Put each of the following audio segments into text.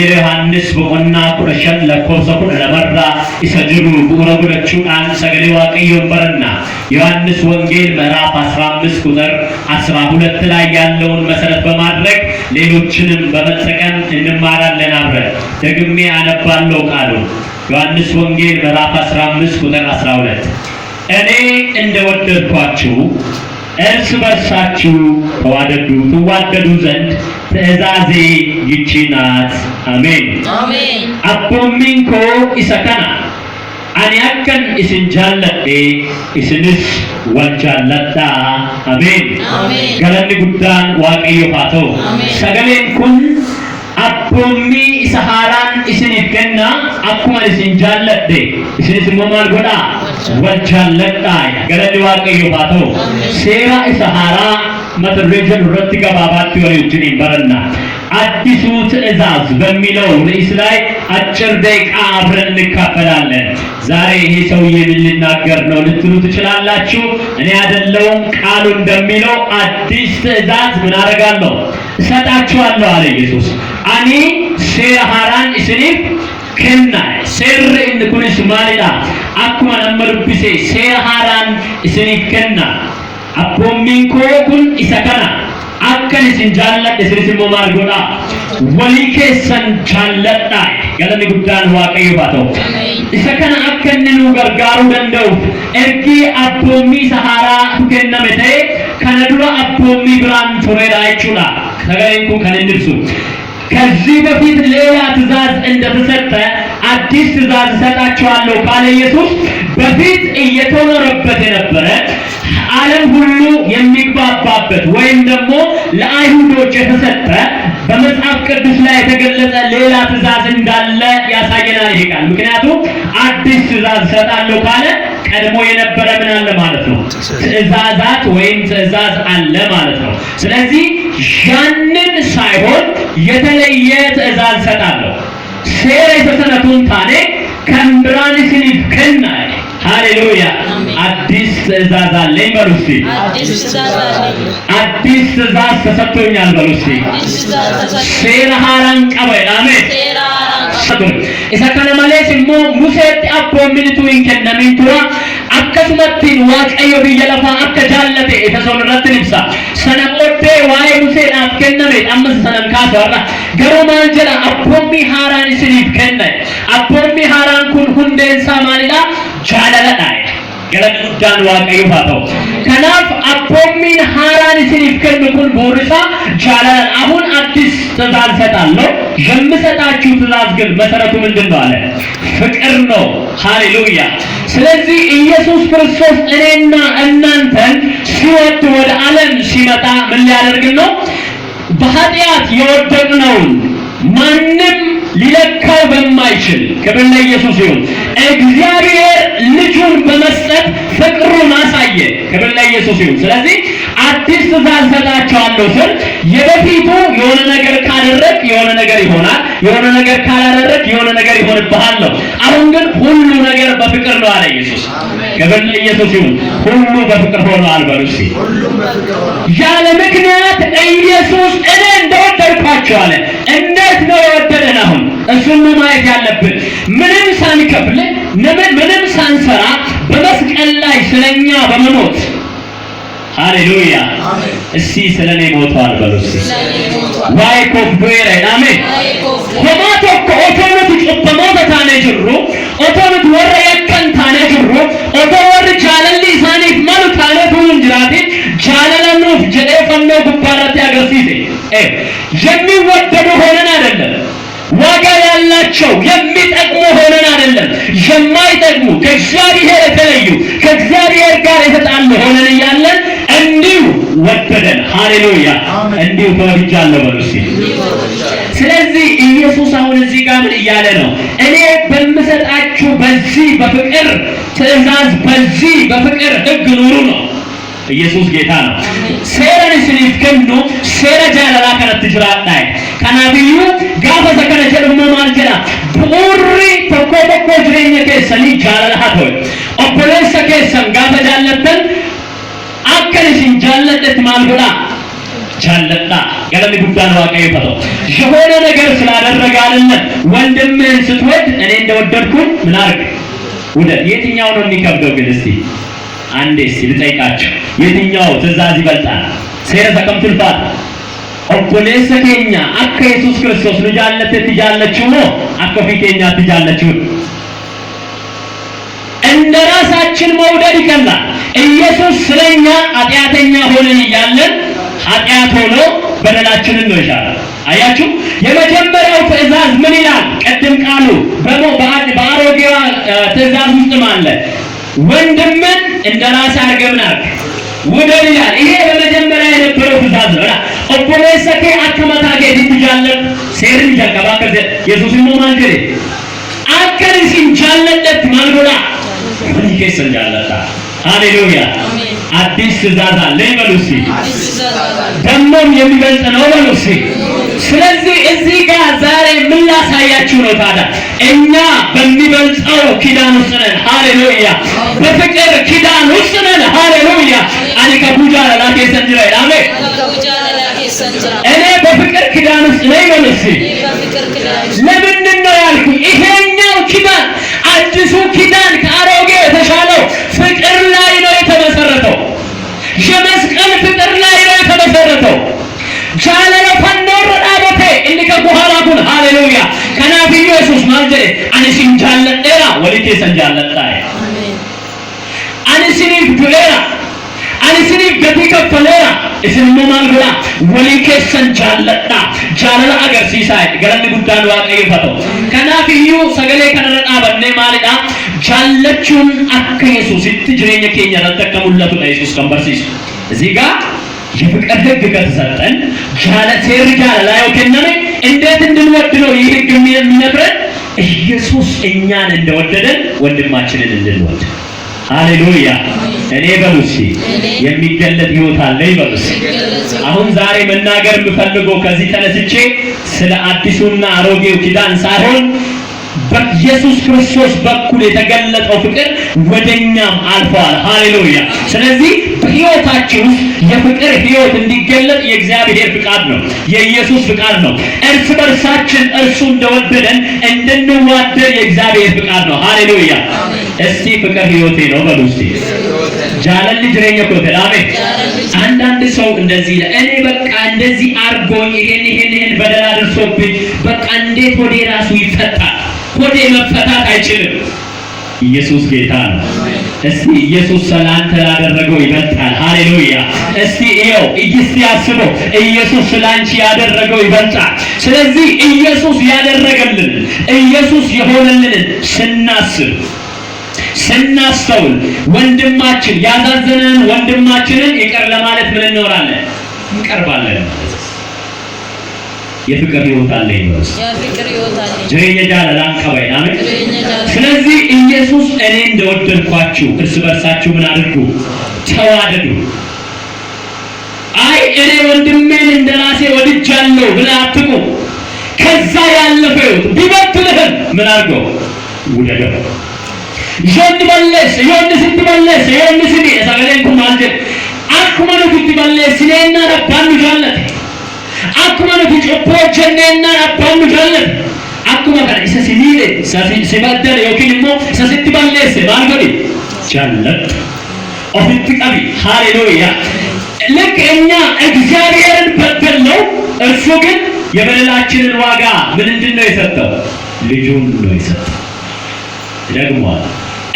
ዮሐንስ በቆና ቁረሸን ለኮሰኩን ለመራ ይሰጅሩ ጉረጉረቹን ሰገሌ ዋቀዮን በረና ዮሐንስ ወንጌል ምዕራፍ 15 ቁጥር 12 ላይ ያለውን መሰረት በማድረግ ሌሎችንም በመጠቀም እንማራለን። አብረን ደግሜ አነባለሁ ቃሉን። ዮሐንስ ወንጌል ምዕራፍ 15 ቁጥር 12 እኔ እንደወደድኳችሁ እርስ በርሳችሁ ተዋደዱ ዘንድ ትእዛዜ ይህች ናት። አሜን አሜን። አቦሚንኮ ኢሰከና አኒ አከን ኢስን ጃለዴ ኢስንስ ወልጃለዳ። አሜን አሜን። ገለኒ ጉዳን waaqayyo haa ta'u። sagaleen kun abboommi isa haaraan isiniif kenna akkuma isin jaalladhe isinis immoo maal godhaa wal jaalladhaa. galanni waaqayyo haa ta'u. seera isa haaraa mata duree jedhu irratti gabaabaatti walii wajjiniin baranna. አዲሱ ትእዛዝ በሚለው ርዕስ ላይ አጭር ደቂቃ አብረን እንካፈላለን። ዛሬ ይሄ ሰውዬ ምን ሊናገር ነው ልትሉ ትችላላችሁ። እኔ አይደለሁም። ቃሉ እንደሚለው አዲስ ትእዛዝ ምን አደርጋለሁ እሰጣችኋለሁ አለ ኢየሱስ። አኒ ሴራ ሃራን ኢስኒፍ ከና ሴር እንኩንስ ማሊዳ አኩማ ነመርብሴ ሴራ ሃራን ኢስኒፍ ከና አቦሚንኮ ኩን ኢሰከና አከን ኢስን ጃለደ ኢስኒስ ሞማል ጎዳ ወሊ ኬሰን ጃለዳ ገለኒ ጉዳን waaqayyo ባተው ኢሰከና አከን ኑ ገርጋሩ ደንደው ኤርጊ አቦሚ ሰሃራ ከነመቴ ከነዱራ አቦሚ ብራን ቶሬዳ አይቹላ ሰገሌንኩ ከነንድርሱ ከዚህ በፊት ሌላ ትእዛዝ እንደተሰጠ አዲስ ትእዛዝ ሰጣችኋለሁ ካለ ኢየሱስ በፊት እየተኖረበት የነበረ ዓለም ሁሉ የሚግባባበት ወይም ደግሞ ለአይሁዶች የተሰጠ በመጽሐፍ ቅዱስ ላይ የተገለጸ ሌላ ትእዛዝ እንዳለ ያሳየናል ይሄ ቃል። ምክንያቱም አዲስ ትእዛዝ ሰጣለሁ ካለ ቀድሞ የነበረ ምን አለ ማለት ነው ትእዛዛት ወይም ትእዛዝ አለ ማለት ነው። ስለዚህ ያንን ሳይሆን የተለየ ትእዛዝ ሰጣለሁ። ሴራ የተሰነቱን ታኔ ከምብራን ሲኒፍ ከና ሃሌሉያ አዲስ ትእዛዝ አለኝ በሉ እስቲ። አዲስ ትእዛዝ ተሰጥቶኛል በሉ እስቲ። ሴራ ሃራን ቀበይ አሜን። isa kana malees immoo Museetti abboomminitu hin kennamin tura. akkasumattiin waaqayyo biyya lafaa akka jaallate Efesoon irratti ibsa. sana booddee waa'ee Museedhaaf kenname ammas sanan kaasu har'a garuu maal jedha abboommi haaraan isiniif kenne. abboommi haaraan kun hundeensaa maalidha jaalaladha. galanni guddaan waaqayyo haa ta'u. kanaaf abboommiin haaraan isiniif kennu kun bu'uurisa jaalalan. አሁን አዲስ ትእዛዝ ሰጣለሁ። የምሰጣችሁ ትእዛዝ ግን መሰረቱ ምንድነው አለ ፍቅር ነው። ሃሌሉያ። ስለዚህ ኢየሱስ ክርስቶስ እኔና እናንተን ሲወድ ወደ ዓለም ሲመጣ ምን ሊያደርግ ነው? በኃጢአት የወደቅነውን ማንም ሊለካው በማይችል ክብር ለኢየሱስ ይሁን እግዚአብሔር ልጁን በመስጠት ፍቅሩን አሳየ። ክብር ለኢየሱስ ይሁን። ስለዚህ አዲስ ትእዛዝ ሰጣችኋለሁ ስል የበፊቱ የሆነ ነገር ካደረግ የሆነ ነገር ይሆናል፣ የሆነ ነገር ካላደረግ የሆነ ነገር ይሆንብሃል ነው። አሁን ግን ሁሉ ነገር በፍቅር ነው አለ ኢየሱስ። ክብር ለኢየሱስ ይሁን። ሁሉ በፍቅር ሆኗል በሉ እስቲ። ያለ ምክንያት ኢየሱስ እኔ እንደወደድኳችሁ አለ። እንዴት ነው የወደደን? አሁን እሱን ማየት ያለብን ምንም ሳንከፍል ምንም ሳንሰራ በመስቀል ላይ ስለኛ በመሞት ሃሌሉያ እስቲ ስለኔ ሞቷል በሉ እስቲ። ዋይ ኮፍ ዱኤራ አሜን። ሆማቶ ኦቶኑት ጭበሞታ ታኔ ጅሩ ኦቶኑት ወረ የከን ታኔ ጅሩ ኦቶ ወር ጃለሊ ሳኒፍ ማሉ ታኔ ቱን ጅራቲ ጃለለኑፍ ጀደፈኖ ጉባራት ያገርሲቴ የሚወደዱ ሆነን አይደለም፣ ዋጋ ያላቸው የሚጠቅሙ ሆነን አይደለም፣ የማይጠቅሙ ከእግዚአብሔር የተለዩ ከእግዚአብሔር ጋር የተጣሉ ሆነን እያለን እንዲሁ ወደደን። ሃሌሉያ እንዲሁ ተወድጃለሁ በሉ እስቲ። ስለዚህ ኢየሱስ አሁን እዚህ ጋር ምን እያለ ነው? እኔ በምሰጣችሁ በዚህ በፍቅር ትእዛዝ በዚህ በፍቅር ሕግ ኑሩ ነው። ኢየሱስ ጌታ ነው። ሴራን ስኒፍ ከኑ ሴራ ጃላላ ከነት ጅራዳይ ከናቢዩ ጋፈ ዘከነ ጀልሞ ማልጀራ ቡሪ ተኮ ተኮ ጅሬኛ ከሰኒ ጃላላ ሀቶይ ኦፖሌሰ ከሰን ጋፈ ጃለተን አከለሽን ጃለለት ማልጎላ ጃለታ ገለሚ ጉዳን ዋቀይ ፈቶ የሆነ ነገር ስላደረገ አይደለም ወንድምህን ስትወድ እኔ እንደወደድኩ ምን አርግ ወደ የትኛው ነው የሚከብደው ግን እስቲ አንዴ እስቲ ልጠይቃችሁ የትኛው ትእዛዝ ይበልጣል ሴራ ተቀምጥልፋት ኦፖሌሰ ከኛ አከ ኢየሱስ ክርስቶስ ልጃለት ትጃለችው ነው አከ ፊቴኛ ትጃለችው እንደራሳችን መውደድ ይከላል ኢየሱስ ስለኛ ኃጢአተኛ ሆነን ይያለን ኃጢአት ሆኖ በደላችንን ነው ይሻላል አያችሁ የመጀመሪያው ትእዛዝ ምን ይላል ቀድም ቃሉ በአሮጌው ትእዛዝ ውስጥ ማለት ወንድምን እንደራስ አርገምናል ውደድ ይላል ይሄ በመጀመሪያ የነበረው ትእዛዝ ነው ኦፖሌሰከ አከመታ ከዲጃለ ሴርን ጃቀባ ከዘ ኢየሱስ ነው ማለት አከሪሲን ጃለለት ማልጎላ ይከሰን ጃለታ ሃሌሉያ አዲስ ትእዛዝ አለ ይበሉሲ ደሞም የሚበልጥ ነው በሉሲ ስለዚህ እዚህ ጋር ዛሬ ምን ላሳያችሁ ነው ታዲያ እኛ በሚበልጠው ኪዳን ውስጥ ነን ሃሌሉያ በፍቅር ኪዳን ውስጥ ነን ሃሌሉያ አሊካ ቡጃ ላቴ ሰንጅራ አሜን እኔ በፍቅር ኪዳን ውስጥ ነኝ በሉሲ ለምንድን ነው ያልኩኝ ይሄኛው ኪዳን አዲሱ ኪዳን ከአሮጌው የተሻለው ፍቅር ላይ ነው የተመሰረተው የመስቀል ፍቅር ላይ ነው የተመሰረተው ጃለለ ፈንዶር ዳቦቴ እንዲከ ቡሃራኩን ሃሌሉያ ከናቢ ኢየሱስ ማልጀ አንሲን ጃለጠራ ወሊቴ ሰንጃለጣ አሜን አንሲን ዱሌራ አንሲን ገቲከ ፈለራ እስሙ ማልጎላ ወሊቴ ሰንጃለጣ ጃለለ አገርሲሳይ ገለኒ ጉዳን ዋቀይ ፈቶ ከናቢዩ ሰገሌ ከነረዳ በኔ ማለዳ ጃለቹን አከ ኢየሱስ ይትጅሬኛ ከኛ ተጠቀሙለቱ ኢየሱስ ከንበርሲስ እዚህ ጋር የፍቅር ህግ ከተሰጠን ሴር ጃለላው ከነመ እንዴት እንድንወድ ነው ይህ ህግ የሚነግረን ኢየሱስ እኛን እንደወደደን ወንድማችንን እንድንወድ ሃሌሉያ እኔ በሉሲ የሚገለጥ ህይወት አለ ይበሉስ አሁን ዛሬ መናገር የምፈልገው ከዚህ ተነስቼ ስለ አዲሱና አሮጌው ኪዳን ሳይሆን በኢየሱስ ክርስቶስ በኩል የተገለጠው ፍቅር ወደኛም አልፏል ሃሌሉያ ስለዚህ በህይወታችን የፍቅር ህይወት እንዲገለጥ የእግዚአብሔር ፍቃድ ነው የኢየሱስ ፍቃድ ነው እርስ በርሳችን እርሱ እንደወደደን እንድንዋደድ የእግዚአብሔር ፍቃድ ነው ሃሌሉያ እስቲ ፍቅር ህይወቴ ነው በሉ እስቲ ጃለል ጅሬኛ ኮተል አሜን አንዳንድ ሰው እንደዚህ እኔ በቃ እንደዚህ አርጎኝ ይሄን በደል አድርሶብኝ በቃ እንዴት ወደ ራሱ ይፈታል ወደ መፈታት አይችልም ኢየሱስ ጌታ ነው እስቲ ኢየሱስ ሰላንተ ያደረገው ይበልጣል ሃሌሉያ እስቲ ይኸው እስቲ አስበው ኢየሱስ ስላንቺ ያደረገው ይበልጣል ስለዚህ ኢየሱስ ያደረገልን ኢየሱስ የሆነልን ስናስተውል ወንድማችን ያዛዘነን ወንድማችንን ይቅር ለማለት ምን እንኖራለን እንቀርባለን የፍቅር ህይወት አለ ይኖርስ የፍቅር ህይወት አለ ጀኛ ጃላላን ቀበይ አሜን ስለዚህ ኢየሱስ እኔ እንደወደድኳችሁ እርስ በርሳችሁ ምን አድርጉ ተዋደዱ አይ እኔ ወንድሜን እንደራሴ ወድጃለሁ ብለህ አትቁም ከዛ ያለፈው ቢበትልህም ምን አድርገው ውደደው ስትመለስ ሲዲ ሰገሌንኩ ማለት አኩመኑ ስትመለስ ሲኔና ረባኑ ጃለት አኩመኑ ጭፖቸኔና ረባኑ ጃለት አኩመ ከ ሲኒሌ ሲበደል ዮኪንሞ ስትመለስ ማልገዲ ጃለት ኦፊት ቀቢ ሃሌሉያ ልክ እኛ እግዚአብሔርን በደልነው እርሱ ግን የበደላችንን ዋጋ ምንድነው የሰጠው ልጁን ነው የሰጠው ደግሞ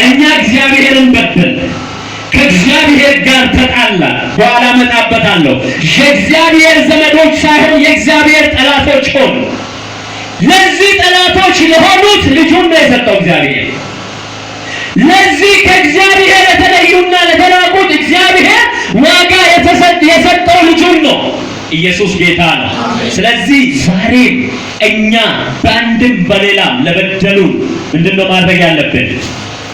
እኛ እግዚአብሔርን በደል ከእግዚአብሔር ጋር ተጣላ በኋላ መጣበታለሁ የእግዚአብሔር ዘመዶች ሳይሆን የእግዚአብሔር ጠላቶች ሆኑ ለዚህ ጠላቶች ለሆኑት ልጁን ነው የሰጠው እግዚአብሔር ለዚህ ከእግዚአብሔር የተለዩና ለተናቁት እግዚአብሔር ዋጋ የሰጠው ልጁን ነው ኢየሱስ ጌታ ነው ስለዚህ ዛሬ እኛ በአንድም በሌላም ለበደሉን ምንድነው ማድረግ ያለብን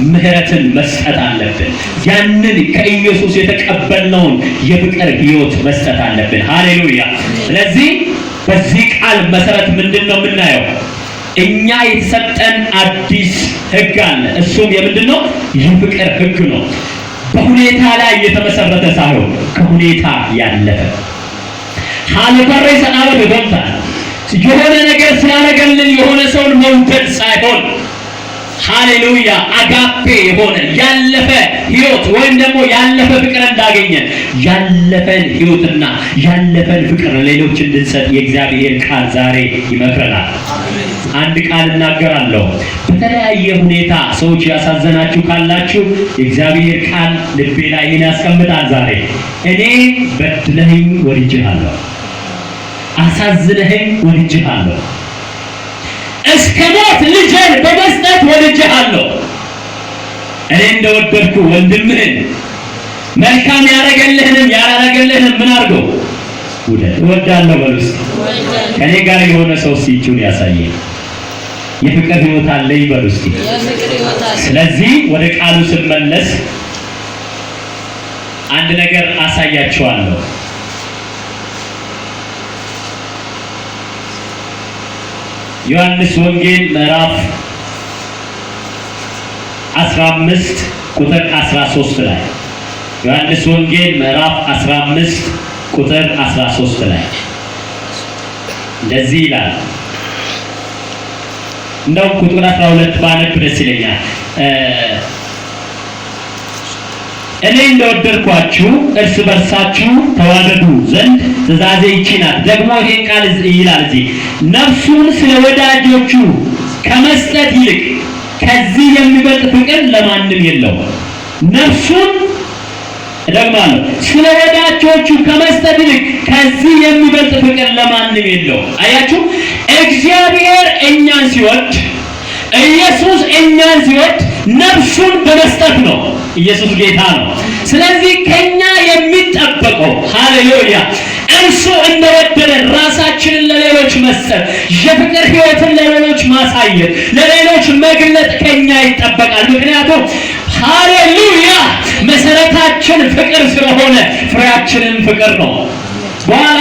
ምህረትን መስጠት አለብን። ያንን ከኢየሱስ የተቀበልነውን የፍቅር ሕይወት መስጠት አለብን። ሃሌሉያ። ስለዚህ በዚህ ቃል መሰረት ምንድነው የምናየው? እኛ የተሰጠን አዲስ ሕግ አለ። እሱም የምንድነው? የፍቅር ሕግ ነው። በሁኔታ ላይ የተመሰረተ ሳይሆን ከሁኔታ ያለፈ ሀለፈረ ሰናበ ደምታ የሆነ ነገር ስላደረገልን የሆነ ሰውን መውደድ ሳይሆን ሃሌሉያ አጋፔ የሆነ ያለፈ ሕይወት ወይም ደግሞ ያለፈ ፍቅር እንዳገኘን ያለፈን ሕይወትና ያለፈን ፍቅር ሌሎች እንድንሰጥ የእግዚአብሔር ቃል ዛሬ ይመክረናል። አንድ ቃል እናገራለሁ። በተለያየ ሁኔታ ሰዎች ያሳዘናችሁ ካላችሁ የእግዚአብሔር ቃል ልቤ ላይ ይህን ያስቀምጣል። ዛሬ እኔ በድለኸኝ ወድጄሃለሁ፣ አሳዝነኸኝ ወድጄሃለሁ፣ እስከ ሞት ልጄን በመስጠት ወድጄሃለሁ። እኔ እንደወደድኩ ወንድምህን መልካም ያደረገልህንም ያላደረገልህንም ምን አድርገው ውደድ። እወዳለሁ በሉ እስኪ። ከእኔ ጋር የሆነ ሰው ሲቹን ያሳየኝ የፍቅር ሕይወት አለኝ በሉ እስኪ። ስለዚህ ወደ ቃሉ ስመለስ አንድ ነገር አሳያችኋለሁ። ዮሐንስ ወንጌል ምዕራፍ 15 ቁጥር 13 ላይ ዮሐንስ ወንጌል ምዕራፍ 15 ቁጥር 13 ላይ እንደዚህ ይላል። እንደው ቁጥር 12 ባነብ ደስ ይለኛል። እኔ እንደወደድኳችሁ እርስ በርሳችሁ ተዋደዱ ዘንድ ትእዛዜ ይህች ናት። ደግሞ ይሄን ቃል ይላል እዚህ ነፍሱን ስለ ወዳጆቹ ከመስጠት ይልቅ ከዚህ የሚበልጥ ፍቅር ለማንም የለውም። ነፍሱን እደግማለሁ፣ ስለ ወዳጆቹ ከመስጠት ይልቅ ከዚህ የሚበልጥ ፍቅር ለማንም የለውም። አያችሁ፣ እግዚአብሔር እኛን ሲወድ፣ ኢየሱስ እኛን ሲወድ ነፍሱን በመስጠት ነው። ኢየሱስ ጌታ ነው። ስለዚህ ከኛ የሚጠበቀው ሃሌሉያ እርሱ እንደወደደን ራሳችንን ለሌሎች መስጠት፣ የፍቅር ሕይወትን ለሌሎች ማሳየት፣ ለሌሎች መግለጥ ከኛ ይጠበቃል። ምክንያቱም ሃሌሉያ መሰረታችን ፍቅር ስለሆነ ፍሬያችንም ፍቅር ነው። በኋላ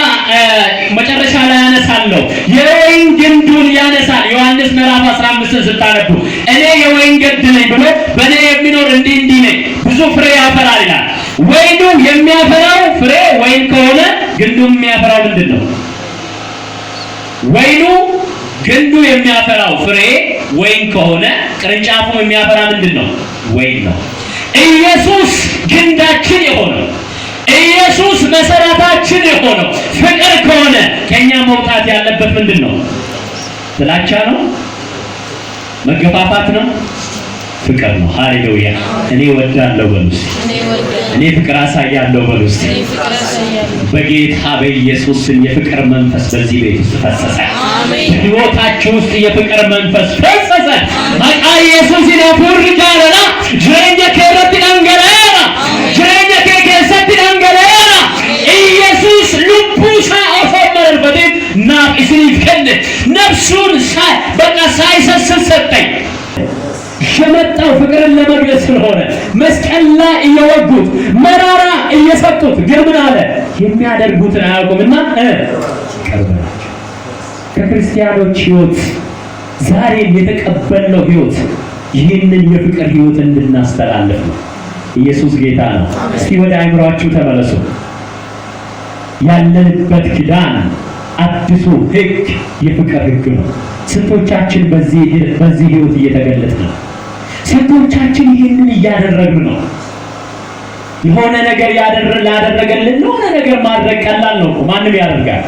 መጨረሻ ላይ ያነሳለሁ። የወይን ግንዱን ያነሳል። ዮሐንስ ምዕራፍ 15 ስታነቡ እኔ የወይን ግንድ ነኝ ብሎ በእኔ የሚኖር እንዲህ ነኝ ብዙ ፍሬ ያፈራል ይላል። ወይኑ የሚያፈራው ፍሬ ወይን ከሆነ ግንዱ የሚያፈራው ምንድን ነው? ወይኑ ግንዱ የሚያፈራው ፍሬ ወይን ከሆነ ቅርንጫፉ የሚያፈራ ምንድን ነው? ወይን ነው። ኢየሱስ ግንዳችን የሆነው ኢየሱስ መሰረታችን የሆነው ፍቅር ከሆነ ከኛ መውጣት ያለበት ምንድን ነው? ጥላቻ ነው? መገፋፋት ነው? ፍቅር ነው። ሃሌሉያ። እኔ ወዳለሁ በሉስ። እኔ ፍቅር አሳያለሁ በሉስ። በጌታ በኢየሱስ ስም የፍቅር መንፈስ በዚህ ቤት ውስጥ ፈሰሰ። አሜን። ሕይወታችሁ ውስጥ የፍቅር መንፈስ ፈሰሰ። ማቃ ኢየሱስ ይነፉር ጃለና ጀኛ ከረት አንገላና ጀኛ ከከሰት አንገላና ኢየሱስ ልቡሳ አፈመረ በደም ናፍ ይስልከን ነፍሱን በቃ ሳይሰስት ሰጠኝ። የመጣው ፍቅርን ለመግለጽ ስለሆነ መስቀል ላይ እየወጉት መራራ እየሰጡት ግን ምን አለ? የሚያደርጉትን አያውቁምና ቀርበናቸው። ከክርስቲያኖች ሕይወት ዛሬ የተቀበልነው ሕይወት ይህንን የፍቅር ሕይወት እንድናስተላልፍ ነው። ኢየሱስ ጌታ ነው። እስቲ ወደ አእምሯችሁ ተመለሱ። ያለንበት ኪዳን አዲሱ ሕግ የፍቅር ሕግ ነው። ስንቶቻችን በዚህ ሕይወት እየተገለጥን ነው? ስንቶቻችን ይህንን እያደረግን ነው? የሆነ ነገር ላደረገልን የሆነ ነገር ማድረግ ቀላል ነው። ማንም ያደርጋል።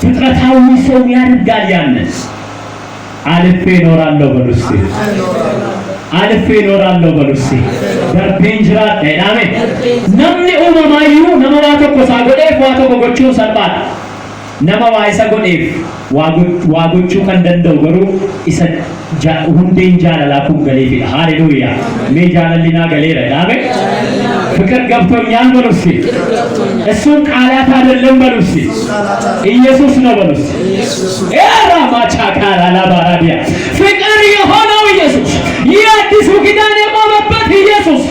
ፍጥረታዊ ሰው ያደርጋል። ያንን አልፌ እኖራለሁ በሉስ። አልፌ እኖራለሁ በሉስ። ደርቤን ጅራት አሜን። ነምኒ ኡመማዩ ነመዋ tokko isaa godheef waa tokko gochuu salphaadha. nama waa isa godheef waa gochuu kan danda'u garuu isa hundeen jaalalaa kun galeefidha. ሃሌሉያ። mee jaalalli naa galeera dhaame ፍቅር ገብቶኛል በሉስ። እሱን ቃላት አይደለም በሉስ፣ ኢየሱስ ነው በሉስ። ኤራ ማቻካላ ላባራዲያ ፍቅር የሆነው ኢየሱስ፣ ይህ አዲሱ ኪዳን የቆመበት ኢየሱስ፣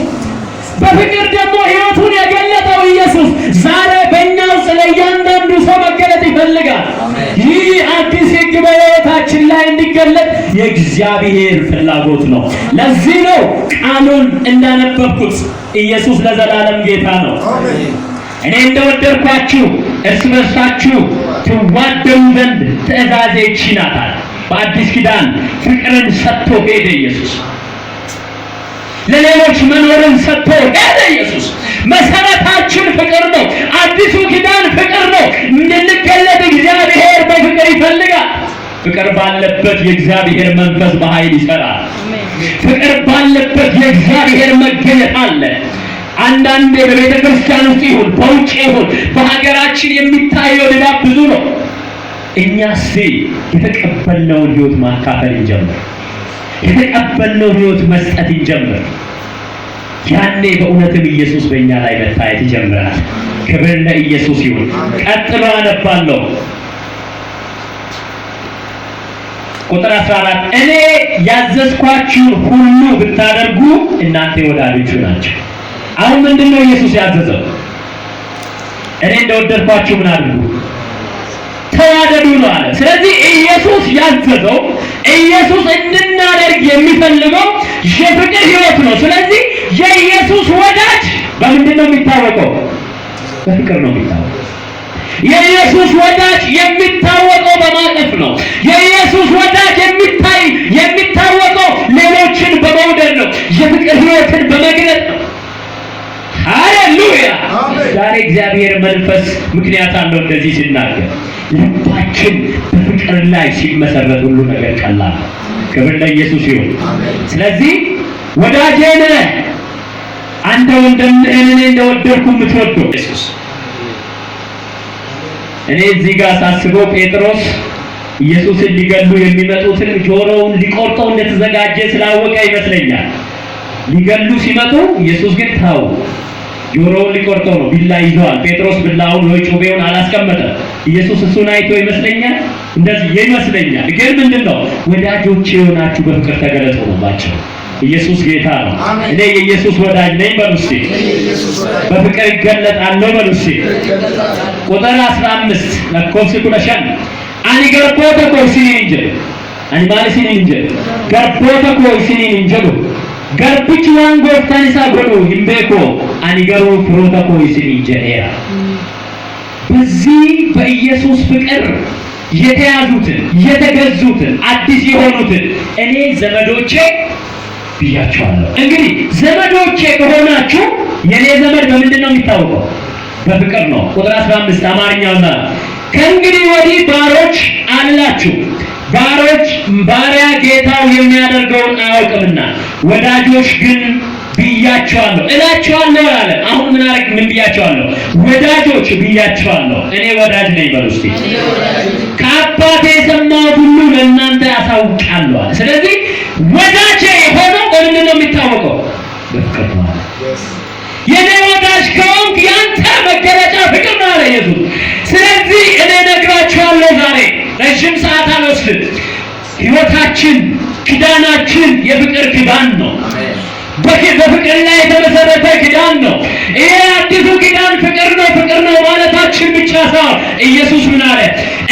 በፍቅር ደግሞ ሕይወቱን የገለጠው ኢየሱስ ዛሬ በእኛ ውስጥ ለእያንዳንዱ ሰው መገለጥ ይፈልጋል። ይህ አዲስ ሕግ በሕይወታችን ላይ እንዲገለጥ የእግዚአብሔር ፍላጎት ነው። ለዚህ ነው ቃሉን እንዳነበብኩት ኢየሱስ ለዘላለም ጌታ ነው። እኔ እንደወደድኳችሁ እርስ በርሳችሁ ትዋደዱ ዘንድ ትእዛዜ ይህች ናት። በአዲስ ኪዳን ፍቅርን ሰጥቶ ሄደ ኢየሱስ። ለሌሎች መኖርን ሰጥቶ ሄደ ኢየሱስ። መሰረታችን ፍቅር ነው። አዲሱ ኪዳን ፍቅር ነው። እንድንገለጥ እግዚአብሔር በፍቅር ይፈልጋል። ፍቅር ባለበት የእግዚአብሔር መንፈስ በኃይል ይሰራል። ፍቅር ባለበት የእግዚአብሔር መገለጥ አለ። አንዳንዴ በቤተ ክርስቲያን ውስጥ ይሁን በውጭ ይሁን በሀገራችን የሚታየው ድባብ ብዙ ነው። እኛስ የተቀበልነውን ሕይወት ማካፈል እንጀምር። የተቀበልነው ሕይወት መስጠት እንጀምር። ያኔ በእውነትም ኢየሱስ በእኛ ላይ መታየት ይጀምራል። ክብር ለኢየሱስ ይሁን። ቀጥሎ አነባለሁ። ቁጥር 14 እኔ ያዘዝኳችሁን ሁሉ ብታደርጉ እናንተ ወዳጆቹ ናችሁ። አሁን ምንድነው ኢየሱስ ያዘዘው? እኔ እንደወደድኳችሁ ምን አድርጉ? ተዋደዱ ነው አለ። ስለዚህ ኢየሱስ ያዘዘው ኢየሱስ እንድናደርግ የሚፈልገው የፍቅር ሕይወት ነው። ስለዚህ የኢየሱስ ወዳጅ በምንድን ነው የሚታወቀው? በፍቅር ነው የሚታወቀው። የኢየሱስ ወዳጅ የሚታወቀው በማቀፍ ነው። የኢየሱስ ወዳጅ የሚታወቀው ሌሎችን በመውደድ ነው። የፍቅር ሕይወትን በመግለጥ ነው። ሃሌሉያ! ዛሬ እግዚአብሔር መንፈስ ምክንያት አለው እንደዚህ ሲናገር። ልባችን በፍቅር ላይ ሲመሰረት ሁሉ ነገር ቀላል ነው። ክብር ለኢየሱስ ይሁን። ስለዚህ ወዳጄ ነህ አንተ ወንድምህን እኔ እንደወደድኩ የምትወደው ኢየሱስ። እኔ እዚህ ጋር ሳስበው ጴጥሮስ ኢየሱስን ሊገሉ የሚመጡትን ጆሮውን ሊቆርጠው እንደተዘጋጀ ስላወቀ ይመስለኛል። ሊገሉ ሲመጡ ኢየሱስ ግን ተው፣ ጆሮውን ሊቆርጠው ነው። ቢላ ይዘዋል። ጴጥሮስ ቢላውን ወይ ጩቤውን አላስቀመጠም። ኢየሱስ እሱን አይቶ ይመስለኛል እንደዚህ ይመስለኛል። ግን ምንድነው ወዳጆቼ ሆናችሁ በፍቅር ተገለጡ ባቸው። ኢየሱስ ጌታ ነው። እኔ የኢየሱስ ወዳጅ ነኝ በሉ እስቲ። በፍቅር ይገለጣለሁ በሉ እስቲ። ቁጥር 15 ለኮስ ኩለሻን አኒ ገርቦተ ኮሲኒ እንጀ አኒ ማለሲኒ እንጀ ገርቦተ ኮሲኒ እንጀሉ ገርብች ዋን ጎፍታን ኢሳ ጎዱ ሂምቤኮ አኒ ገሩ ፍሮታ ኮሲኒ እንጀራ። በዚህ በኢየሱስ ፍቅር የተያዙትን የተገዙትን አዲስ የሆኑትን እኔ ዘመዶቼ ብያቸዋለሁ። እንግዲህ ዘመዶቼ ከሆናችሁ የኔ ዘመድ በምንድን ነው የሚታወቀው? በፍቅር ነው። ቁጥር 15 አማርኛውና ከእንግዲህ ወዲህ ባሮች አላችሁ፣ ባሮች ባሪያ ጌታው የሚያደርገውን አያውቅምና ወዳጆች ግን ብያቸዋለሁ እላቸዋለሁ አለ። አሁን ምን ብያቸዋለሁ? ወዳጆች ብያቸዋለሁ። እኔ ወዳጅ ነኝ በሉ እስቲ። ከአባቴ የሰማሁት ሁሉ ለእናንተ ያሳውቃለሁ አለ። ስለዚህ ወዳጄ የሆነው በምንድን ነው የሚታወቀው? በፍቅር ነው አለ። የኔ ወዳጅ ከሆንክ ያንተ መገለጫ ፍቅር ነው አለ ኢየሱስ። ስለዚህ እኔ ነግራችኋለሁ ዛሬ ረጅም ሰዓት አልወስድም። ሕይወታችን ኪዳናችን የፍቅር ኪዳን ነው። በፍቅር ላይ የተመሰረተ ኪዳን ነው። ይሄ አዲሱ ኪዳን ፍቅር ነው። ፍቅር ነው ማለታችን ብቻ ሳይሆን ኢየሱስ ምን አለ?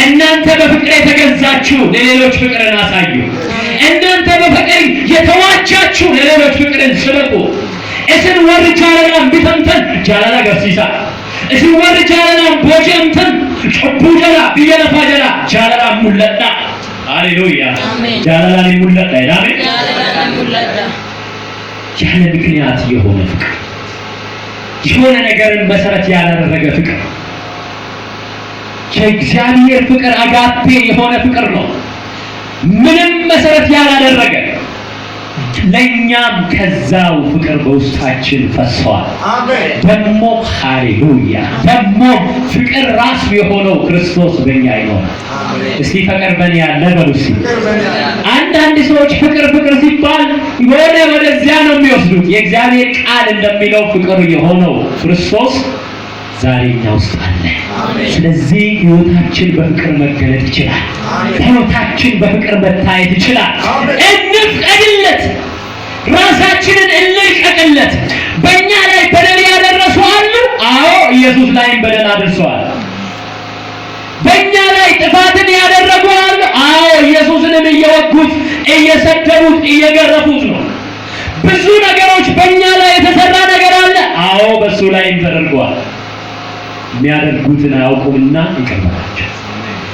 እናንተ በፍቅር የተገዛችሁ ለሌሎች ፍቅርን አሳዩ። እናንተ በፍቅር የተዋጃችሁ ለሌሎች ፍቅርን ስበኩ። እስን ወር ጃለላም ቢተምተን ጃለላ ገርሲሳ እስን ወር ጃለላም ቦጀምተን ጩቡ ጀላ ቢየለፋ ጀላ ጃለላ ሙለዳ። ሃሌሉያ! ጃለላ ሙለዳ ይላል። ጃለላ ሙለዳ ያለ ምክንያት የሆነ ፍቅር፣ የሆነ ነገርን መሰረት ያላደረገ ፍቅር፣ የእግዚአብሔር ፍቅር አጋፔ የሆነ ፍቅር ነው። ምንም መሰረት ያላደረገ ለኛም ከዛው ፍቅር በውስጣችን ፈሷል። አሜን። ደግሞ ሃሌሉያ! ደግሞ ፍቅር ራሱ የሆነው ክርስቶስ በእኛ ይኖራል። እስቲ ፍቅር በእኔ ያለ በሉ እስቲ። አንዳንድ ሰዎች ፍቅር ሲባል ወደዚያ ነው የሚወስዱት። የእግዚአብሔር ቃል እንደሚለው ፍቅር የሆነው ክርስቶስ ዛሬ እኛ ውስጥ አለ። ስለዚህ ሕይወታችን በፍቅር መገለጥ ይችላል። ሕይወታችን በፍቅር መታየት ይችላል። እንፍቀድለት፣ ራሳችንን እንልቀቅለት። በእኛ ላይ በደል ያደረሱ አሉ። አዎ ኢየሱስ ላይም በደል አድርሰዋል። በእኛ ላይ ጥፋትን ያደረጉ አሉ። አዎ ኢየሱስንም እየወጉት፣ እየሰደቡት፣ እየገረፉት ነው። ብዙ ነገሮች በእኛ ላይ የተሰራ ነገር አለ። አዎ በሱ ላይም ተደርጓል። የሚያደርጉትን አያውቁምና ይቅር በላቸው።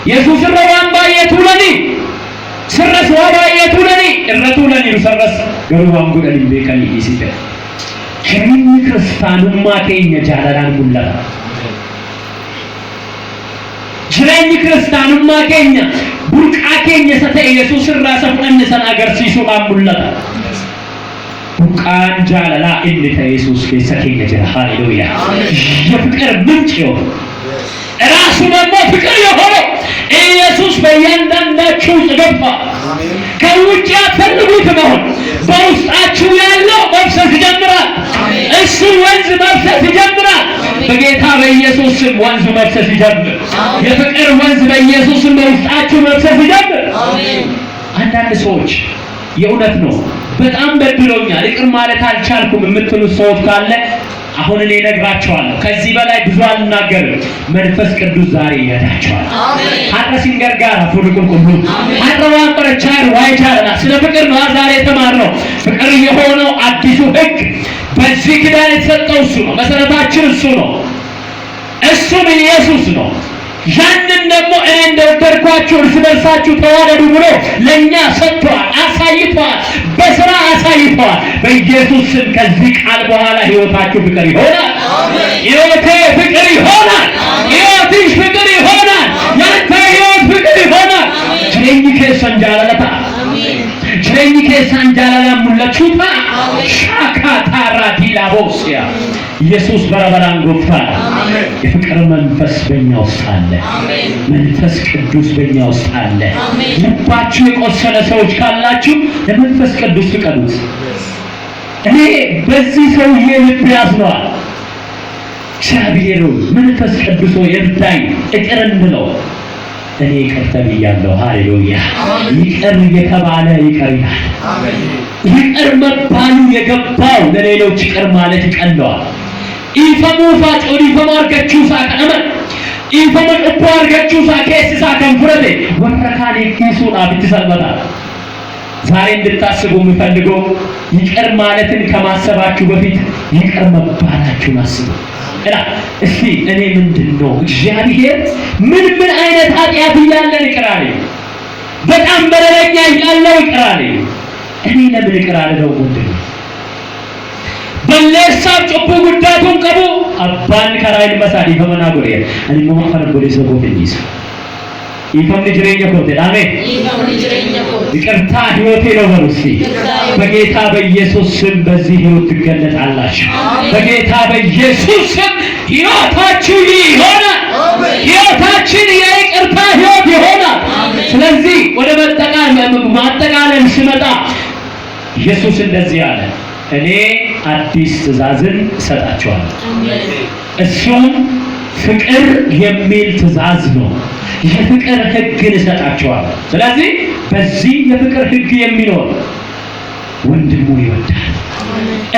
ኢየሱስ ረዋን ባየቱለኒ ስረስ ዋባየቱለኒ እረቱለኒ ሩሰረስ ገሩዋን ጉደን ቤከኒ ይሲተ ከሚን ክርስቲያኑማ ከኛ ጃላላን ሙላታ ጅሬኝ ክርስቲያኑማ ከኛ ቡርቃ ከኛ ሰተ ኢየሱስ ራሰ ፈንሰን አገርሲሱ አሙላታ ቡቃን ጃላላ እንተ ኢየሱስ ከሰከኛ ጀራ ሃሌሉያ የፍቅር ምንጭ ነው። ራሱ ደግሞ ፍቅር የሆነው ኢየሱስ በእያንዳንዳችሁ ገባ። ከውጭ አትፈልጉት መሆን በውስጣችሁ ያለው መፍሰስ ይጀምራል። እሱ ወንዝ መፍሰስ ይጀምራል። በጌታ በኢየሱስ ስም ወንዙ መፍሰስ ይጀምር። የፍቅር ወንዝ በኢየሱስ ስም በውስጣችሁ መፍሰስ ይጀምር። አንዳንድ ሰዎች የእውነት ነው በጣም በድሎኛል ይቅር ማለት አልቻልኩም የምትሉ ሰዎች ካለ አሁን እኔ ነግራቸዋለሁ። ከዚህ በላይ ብዙ አልናገርም። መንፈስ ቅዱስ ዛሬ ይረዳቸዋል። አሜን። ሐረሲን ገርጋራ ፉልቁል ቁሉ ሐረዋን በረቻር ዋይቻላ ስለ ፍቅር ነው ዛሬ የተማርነው። ፍቅር የሆነው አዲሱ ሕግ በዚህ ኪዳን የተሰጠው እሱ ነው። መሰረታችን እሱ ነው። እሱም ኢየሱስ ነው። ያንን ደግሞ እኔ እንደወደድኳችሁ እርስ በርሳችሁ ተዋደዱ ብሎ ለኛ ሰጥቷል፣ አሳይቷል፣ በስራ አሳይቷል። በኢየሱስ ስም ከዚህ ቃል በኋላ ህይወታችሁ ፍቅር ይሆናል። አሜን። ህይወቴ ፍቅር ይሆናል። ህይወትሽ ፍቅር ይሆናል። ያንተ ህይወት ፍቅር ይሆናል። ጅሬኝ ከሰን ጃላላታ አሜን። ጅሬኝ ከሰን ጃላላ ሙለቹታ ሻካታራ ዲላቦሲያ ኢየሱስ በረበራን ጎፍታል። አሜን። የፍቅር መንፈስ በእኛ ውስጥ አለ። አሜን። መንፈስ ቅዱስ በእኛ ውስጥ አለ። አሜን። ልባችሁ የቆሰለ ሰዎች ካላችሁ ለመንፈስ ቅዱስ ፍቀዱት። እኔ በዚህ ሰውዬ ልብ ያዝነዋል። እግዚአብሔር መንፈስ ቅዱስ ይርዳኝ ይቅር እንድለው እኔ ይቅር ተብያለሁ። ሃሌሉያ። ይቅር የተባለ ይቅር ይላል። አሜን። ይቅር መባሉ የገባው ለሌሎች ይቅር ማለት ይቀለዋል። ኢፈሙፋ ጮሪ ፈማርከቹሳ ከነመ ኢፈሙ ቁባርከቹሳ ከስሳ ከንፍረቴ ወረካኔ ኪሱና ብትሰልበታ ዛሬ እንድታስቡ የምፈልገው ይቅር ማለትን ከማሰባችሁ በፊት ይቅር መባላችሁን አስቡ። እስቲ እኔ ምንድነው እግዚአብሔር ምን አይነት ኃጢአት እያለን ይቅር አለኝ? በጣም በደለኛ እያለሁ ይቅር አለኝ። እኔ ለምን ይቅር አልለው? ወንድም በለሳብ ጮቦ ጉዳቱን ቀቡ አባን ከራይል መሳዲ ከመናጎር እኔ መፈረ ጎሌ ሰቦትኒስ ይፈም ጅሬኛ ኮቴ አሜን። ይቅርታ ህይወቴ ነው በሉሲ። በጌታ በኢየሱስ ስም በዚህ ህይወት ትገለጣላችሁ። በጌታ በኢየሱስ ስም ህይወታችሁ ይሆናል። ህይወታችን የይቅርታ ህይወት ይሆናል። ስለዚህ ወደ ማጠቃለል ስመጣ ኢየሱስ እንደዚህ አለ፣ እኔ አዲስ ትእዛዝን እሰጣችኋለሁ። እሱም ፍቅር የሚል ትእዛዝ ነው። የፍቅር ህግን እሰጣችኋለሁ። ስለዚህ በዚህ የፍቅር ህግ የሚኖር ወንድሙ ይወዳል።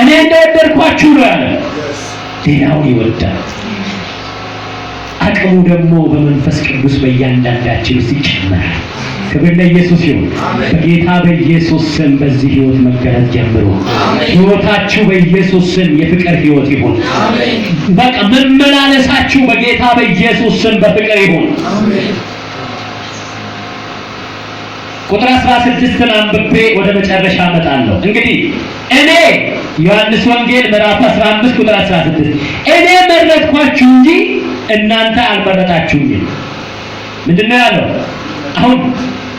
እኔ እንደወደድኳችሁ ነው ያለ፣ ሌላውን ይወዳል። አቅሙ ደግሞ በመንፈስ ቅዱስ በእያንዳንዳችን ውስጥ ይጨመራል። ክብር ለኢየሱስ ይሁን። በጌታ በኢየሱስ ስም በዚህ ህይወት መገለጥ ጀምሮ ህይወታችሁ በኢየሱስ ስም የፍቅር ህይወት ይሁን። በቃ መመላለሳችሁ በጌታ በኢየሱስ ስም በፍቅር ይሁን። ቁጥር 16 አንብቤ ወደ መጨረሻ እመጣለሁ። እንግዲህ እኔ ዮሐንስ ወንጌል ምዕራፍ 15 ቁጥር 16 እኔ መረጥኳችሁ እንጂ እናንተ አልመረጣችሁኝም። ምንድነው ያለው? አሁን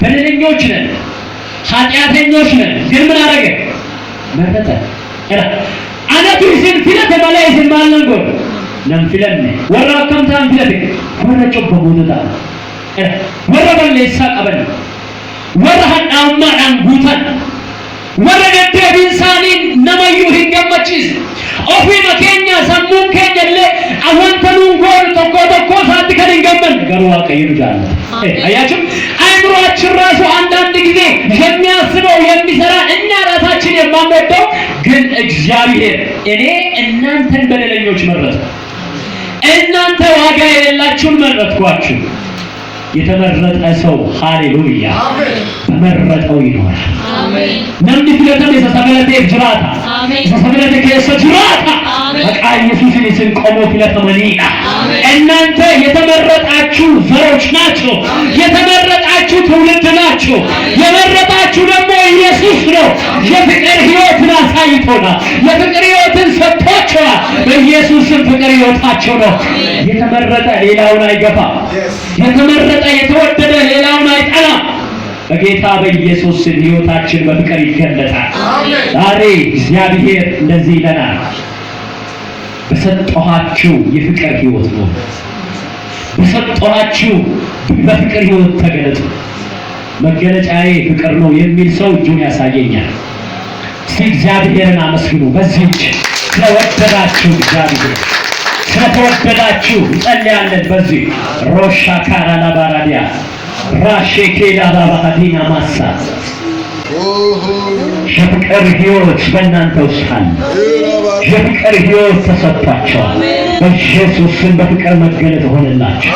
በደለኞች ነን፣ ኃጢአተኞች ነን። ግን ምን አደረገ? መረጠ። አነቱ ይስን ፊለት በላይ ይስን ማለንጎ ነምፊለነ ወራ ከምታን ፊለት ወራ ጮበ ቦታታ ወራ በለይሳ ቀበል ወራ ሀዳማ ዳንጉተን ወራ ደደቢንሳኒ ነመዩ ሂንገመቺስ ኦፊ መኬኛ ሰሙን ከኘለ አወንተኑን irratti kan hin gammanne garuu waaqayyoon jaallata አያችሁ አይምሮአችን ራሱ አንዳንድ ጊዜ የሚያስበው የሚሰራ እኛ ራሳችን የማንወደው ግን እግዚአብሔር እኔ እናንተን በደለኞች መረጥኩ እናንተ ዋጋ የሌላችሁን መረጥኳችሁ የተመረጠ ሰው ሃሌሉያ በመረጠው ይኖራል አሜን namni filatame isa sagalate jiraata isa sagalate keessa jiraata በቃ ኢየሱስን ይስን ቆሞ filatamaniidha እናንተ የተመረጣችሁ ዘሮች ናችሁ የተመረጣችሁ ትውልድ ናችሁ የመረጣችሁ ደግሞ ኢየሱስ ነው የፍቅር ሕይወትን አሳይቶናል የፍቅር ሕይወትን ሰጥቷችኋል በኢየሱስም ፍቅር ሕይወታችሁ ነው የተመረጠ ሌላውን አይገፋ የተመረጠ የተወደደ ሌላውን አይጠላም በጌታ በኢየሱስ ስም ሕይወታችን በፍቅር ይገለጣል አሜን ዛሬ እግዚአብሔር እንደዚህ ይለናል በሰጠኋችሁ የፍቅር ሕይወት ነው በሰጠኋችሁ በፍቅር ሕይወት ተገለጡ መገለጫዬ ፍቅር ነው የሚል ሰው እጁን ያሳየኛል እግዚአብሔርን አመስግኑ በዚህ ስለወደዳችሁ እግዚአብሔር ስለተወደዳችሁ እንጸልያለን በዚህ ሮሻ ካራላ ባራዲያ ራሼኬላ ባባዲና ማሳ የፍቅር ሕይወት በእናንተ ውስጥ አለ የፍቅር ሕይወት ተሰጥቷችኋል በኢየሱስ ስም በፍቅር መገለጥ ሆነላችሁ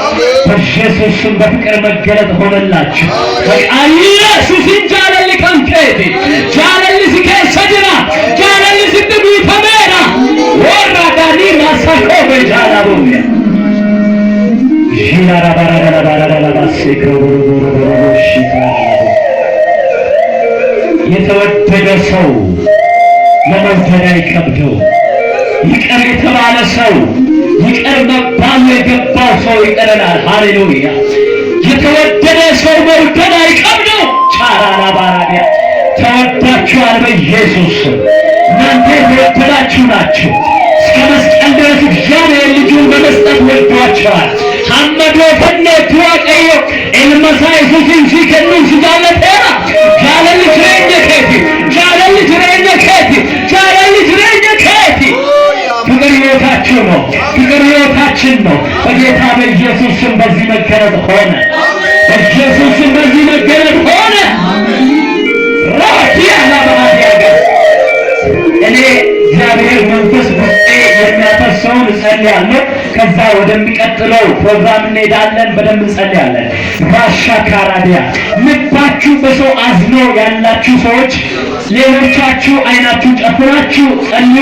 በኢየሱስ ስም በፍቅር መገለጥ ሆነላችሁ ኢየሱስ እንጃለል ከንከቴ ጃለል ሲከሰድራ ጃለል ሲጥዱ ተመራ ወራዳኒ ማሳኮ በጃላቦ ጂናራ ባራዳላ ባራዳላ ባሴክሮ ሽካ የተወደደ ሰው ለመውደድ አይከብደው ይቅር የተባለ ሰው ይቅር መባል የገባው ሰው ይቀርላል ሃሌሉያ የተወደደ ሰው መውደድ አይከብደው ቻራላ ባራዲያ ተወዳችኋል በኢየሱስ እናንተ የተወደዳችሁ ናችሁ እስከ መስቀል ድረስ እግዚአብሔር ልጁን በመስጠት ወዷችኋል ሐመዶ ፈነቱ አቀዮ ኤልመሳይ ሱሲን ሲከኑ ሲጃለቴራ ጃለል ትሬኘ ከቲ ጃለል ትሬኘ ከቲ ጃለል ትሬኘ ከቲ ፍቅር ሕይወታችሁ ነው ፍቅር ሕይወታችን ነው በጌታ በኢየሱስ ስም በዚህ መገለጥ ሆነ በኢየሱስ ስም በዚህ መገለጥ ሆነ ራዲያ ለባዲያ እኔ እግዚአብሔር መንፈስ ውስጤ የሚያፈሰውን እጸልያለሁ ከዛ ወደሚቀጥለው ፕሮግራም እንሄዳለን በደንብ እንጸልያለን ራሻ ካራዲያ ልባችሁ በሰው አዝኖ ያላችሁ ሰዎች ሌሎቻችሁ አይናችሁ ጨፍናችሁ ጸልዩ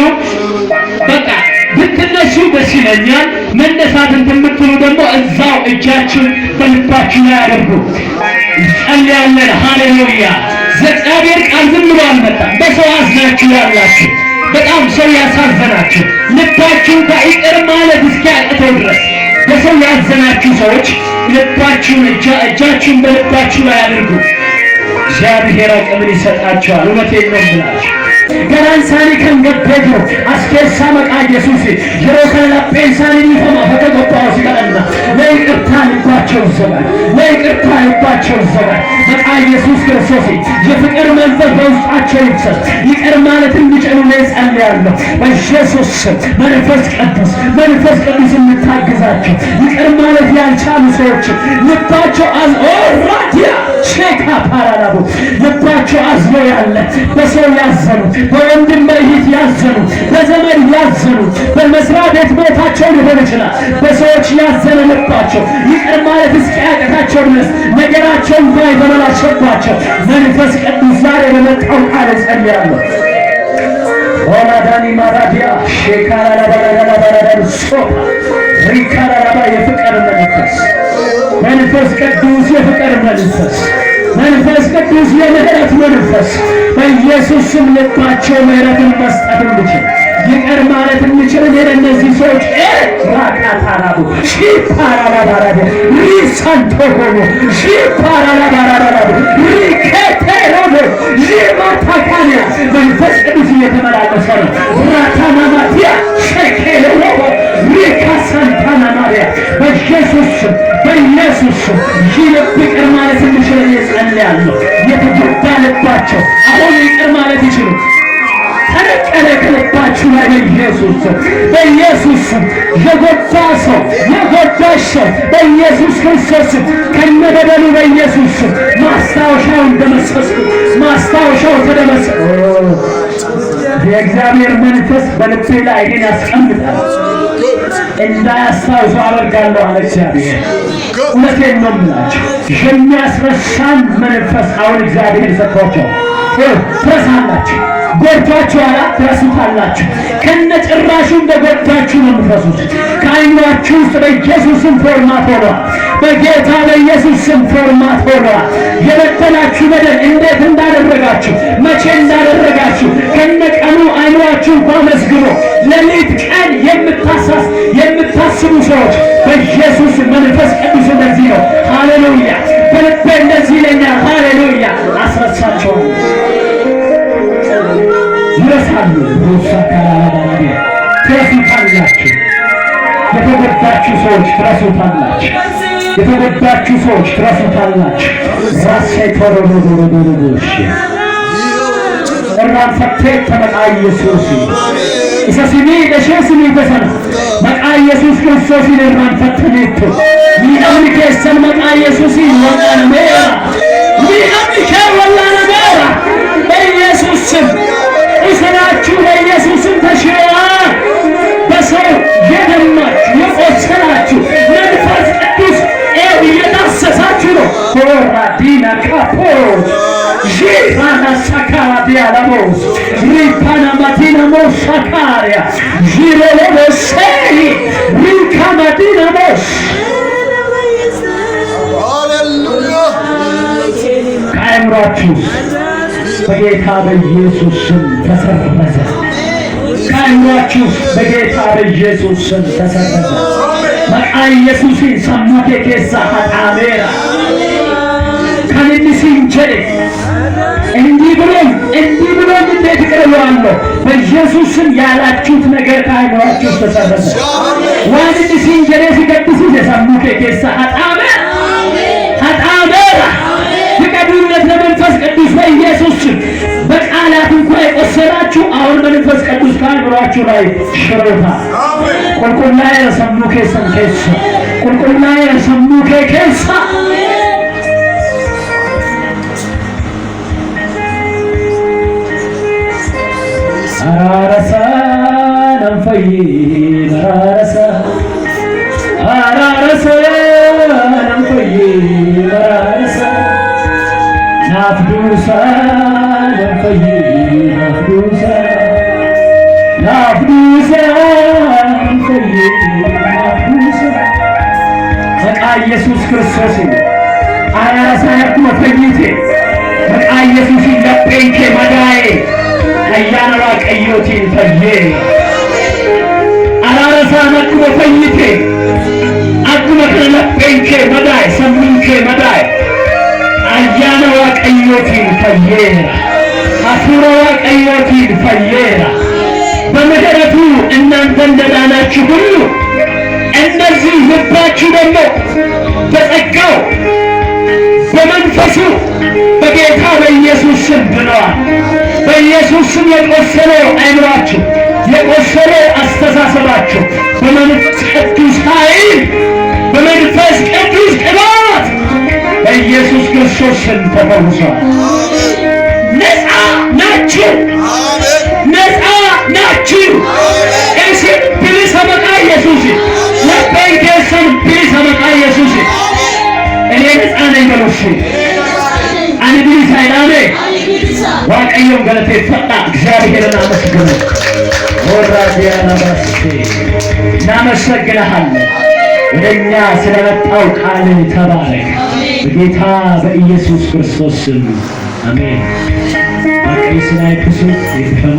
በቃ ብትነሱ ደስ ይለኛል መነሳት እንትምትሉ ደግሞ እዛው እጃችሁን በልባችሁ ላይ አድርጉ ጸልያለን ሃሌሉያ እግዚአብሔር ቃል ዝም ብሎ አልመጣም በሰው አዝናችሁ ያላችሁ በጣም ሰው ያሳዘናችሁ ልባችሁ ይቅር ማለት እስኪያቅተው ድረስ በሰው ያዘናችሁ ሰዎች ልባችሁን እጃችሁን በልባችሁ ላይ አድርጉ እግዚአብሔር አቅምን ይሰጣችኋል እውነቴን ነው ብላችሁ ገራንሳኒ ከንገበጁ አስኬሳ መቃ ኢየሱስ የሮከላ ፔንሳኒ ይፈማ ፈተቆጣው ሲቀርና ለይቅርታ ልባቸው ዘጋል ለይቅርታ ልባቸው ዘጋል በቃ ኢየሱስ ክርስቶስ የፍቅር መንፈስ በውስጣቸው ይፍሰስ ይቅር ማለት እንዲችሉ ለጸልያለሁ በኢየሱስ መንፈስ ቅዱስ እንታግዛቸው ይቅር ማለት ያልቻሉ ሰዎች ልባቸው ራዲያ ሼካ ፓራላቡ ልባቸው አዝሎ ያለ በሰው ያዘኑ በወንድም በእህት ያዘኑ በዘመድ ያዘኑ በመስሪያ ቤት ቦታቸው ሊሆን ይችላል በሰዎች ያዘነ ልባቸው ይቅር ማለት እስኪያቅታቸው ድረስ ነገራቸውን ባይበላሸባቸው መንፈስ ቅዱስ ዛሬ በመጣው ቃል ጸልያለሁ ወላዳኒ ማራዲያ ሼካራላ ባራዳላ ባራዳሉ ሶፓ ሪካራላ የፍቅር መንፈስ ቅዱስ የፍቅር መንፈስ ቅዱስ የምህረት መንፈስ በኢየሱስ ስም ልባቸው ምህረትን መስጠት እንዲችል ይቅር ማለት እንዲችል ለእነዚህ ሰዎች ራካታራቡ ሺፓራላባራቡ ሪሳንቶሆሞ ሺፓራላባራቡ ሪኬቴሮሞ ሺማታካኒያ መንፈስ ቅዱስ እየተመላለሰ ነው ራታማማቲያ ሸኬሎሞ ሪካሳንታና ማሪያ በኢየሱስ ስም ይቅር ማለት እንዲችል እጸልያለሁ የተጎዳ ልባቸው አሁን ይቅር ማለት ይችሉ ተነቀለ ከልባችሁ ላይ በኢየሱስ በኢየሱስ የጎዳ ሰው የጎዳሽ ሰው በኢየሱስ ክርስቶስ ከነበደሉ በኢየሱስ ማስታወሻው እንደመሰስኩ ማስታወሻው ተደመሰሰ። የእግዚአብሔር መንፈስ በልቤ ላይ ግን ያስቀምጣል እንዳያስታውሱ አደርጋለሁ አለ እግዚአብሔር። እውነቴን ነው የምላችሁ የሚያስረሳን መንፈስ አሁን እግዚአብሔር ሰጥቷቸው ትረሳላችሁ። ጎድቷችኋል፣ ትረሱታላችሁ። ከነጭራሹ እንደጎዳችሁ ነው የምትረሱት። ከዓይናችሁ ውስጥ በኢየሱስም ፎርማት ሆኗል። በጌታ በኢየሱስም ፎርማት ሆኗል። የበደላችሁ በደል እንዴት እንዳደረጋችሁ መቼ እንዳደረጋችሁ ከነቀኑ ዓይናችሁ እንኳን መዝግቦ ሌሊት ቀን የምታስቡ ሰዎች በኢየሱስ መንፈስ ቅዱስ እንደዚህ ነው። ሃሌሉያ! በልቤ እንደዚህ ይለኛል። ሃሌሉያ! አስረሳቸዋለሁ ይረሳሉ። ትረሱታላችሁ። የተጎዳችሁ ሰዎች ትረሱታላችሁ። የተጎዳችሁ ሰዎች ትረሱታላችሁ። ራሴ ተሮሮሮሮሮሽ እራን ፈቴት ተመቃ ኢየሱስ ኢሰሲኒ ደሸስኒ ተሰና መቃ ኢየሱስ ክርስቶስ እራን ፈተኔት ሚአምሪከ ሰን መቃ ኢየሱስ ወላነ ሜራ ሚአምሪከ ወላነ ሜራ በኢየሱስ ስም እስራችሁ በኢየሱስም ተሽራ በሰው የደማችሁ የቆሰላችሁ መንፈስ ቅዱስ እየዳሰሳችሁ ነው። ሆራዲና ካፖስ ጂራና ሳካራ ዲያላሞስ ሪፓና ማቲና ሞሳካሪያ ጂሮሎበሴይ ሪካማዲና ሞስ ከአእምሯችሁ በጌታ በኢየሱስ ስም ተሰረዘ። ከአእምሯችሁ በጌታ በኢየሱስ ስም ተሰረዘ። መቃ ኢየሱስን ሰሙቴ ኬሳ ሀጣሜራ ከንድሲንቸሌ እንዲህ ብሎኝ እንዴት እቀርበዋለሁ? በኢየሱስ ስም ያላችሁት ነገር ከአእምሯችሁ ተሰረዘ። ዋንድሲንቸሌ ሲቀድስ የሰሙቴ ኬሳ ሀጣሜራ ፍቀዱለት ለመንፈስ ቅዱስ በኢየሱስ ስም። በቃላት እንኳን የቆሰላችሁ አሁን መንፈስ ቅዱስ ከአእምሯችሁ ላይ ሽሮታ ቁልቁልና የሰሙ ኬሰን ኬሳ ቁልቁልና የሰሙ ኬሳ አራረሳ ነንፈይ አራረሳ ነንፈይ አራረሳ ናፍዱሳ ነንፈይ ናፍዱሳ ነንፈይ ናፍዱሳ መቃ ኢየሱስ ክርስቶስ አራረሳ ነኩ ፈይቴ መቃ ኢየሱስ ለጴንኬ መዳዬ አያነዋ ቀዮቲን ፈዬ አራረሳ ነኩ ፈይቴ አኩመ ለጴንኬ መዳይ ሰምንኬ መዳይ አያነ ዋቀዮቲን ፈየራ አፉረ ዋቀዮቲን ፈየራ በምሕረቱ እናንተ እንደዳናችሁ ሁሉ እንደዚህ ልባችሁ ደግሞ በጸጋው በመንፈሱ በጌታ በኢየሱስ ስም ድነዋል። በኢየሱስ ስም የቆሰለው አይምሯችሁ የቆሰለው አስተሳሰባችሁ በመንፈስ ቅዱስ ኃይል በመንፈስ ቅዱስ ቅባት በኢየሱስ ክርስቶስ ስም ተፈውሷል። ነፃ ናችሁ፣ ነፃ ናችሁ። እሺ ብልሰመቃ ኢየሱስ ለጴንጤስን ብልሰመቃ ኢየሱስ እኔ ነፃ ነኝ በሉሽ። አንድ ሳይላሜ ዋቀየው ገለቴ ፈጣ እግዚአብሔርን አመስግኑ። ወራዲያና ባስቴ እናመሰግንሃለን። ወደኛ ስለመጣው ቃል ተባረክ በጌታ በኢየሱስ ክርስቶስ ስም አሜን። አቀይ ስናይ ክሱ የተፈመ